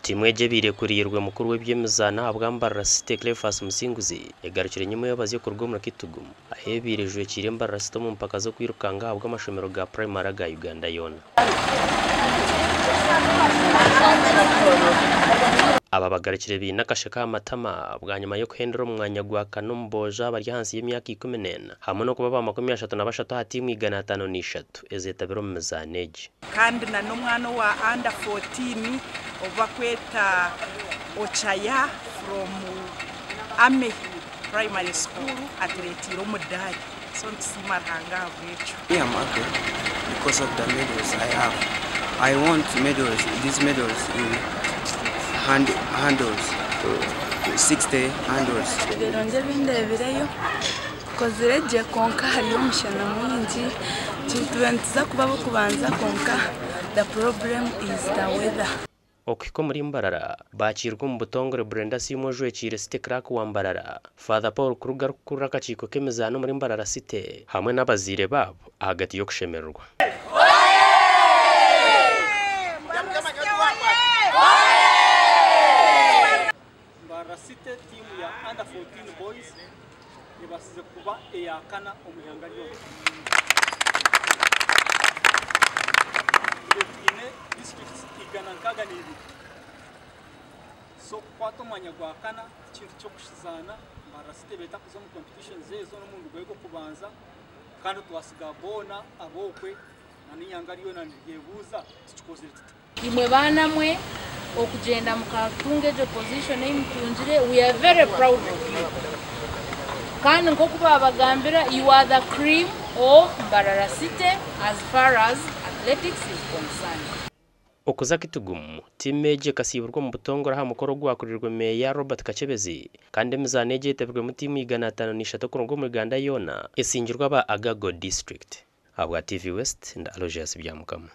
timweje birekuriyirwe mukuru w'ibyemezana abwambara Cité Cleophas Musinguzi yagarukire nyuma y'abazi yo kurwomra Kitugu ahebirijwe kirembara Cité mu mpaka zo kwirukanga abwa amashomero ga primary ga Uganda yona. Aba bagarukire binakashe ka matama bwa nyuma yo kuhendera umwanya gwa Kanomboja bari hansi y'imyaka 14 hamwe no kuba ba 33 hati mwigana 53 ezetabiro mu zaneje kandi na n'umwana wa under 14 ova kweta Ochaya from Ame Primary School at Retiro Mudari. So Simaranga Vecho. Yeah, I'm happy because of the medals I have. I want medals, these medals in handles, 60 handles. Bironje bindebireyo kozireje konka hariyo mushana mwinji tuwentiza kuba kubanza konka. The problem is the weather. Okiko muri Mbarara bakirwa mu butongore Brenda Simojwe kire Cité Crack wa Mbarara Father Paul Kruger kurakaciko kemezano muri Mbarara Cité hamwe n'abazire babo hagati yo kushemererwa. Mbarara Cité team ya under 14 boys ibasize kuba eyakana omuyangalyo. Districts iganankaga nibi so kwato manya gwa kana kintu cyo kushizana Mbarara Cité beta kuzo mu competition zezo no mundu gwego kubanza kandi twasiga bona abokwe naniyangalyo nandiyebuza tukozere imwe bana mwe okugenda mukatunge jo position y'imtunjire. We are very proud of you kandi nko kuba abagambira you are the cream of Mbarara Cité as far as athletics is concerned. Okuza Kitugu timeje kasiburwa mu butongora ha mukoro gwakurirwe meya Robert Kachebezi kandi mzaneje tebwe mu timu igana 5 kurongo mu Uganda yona esingirwa ba Agago district. Abwa TV West nda Aloysius Byamukama.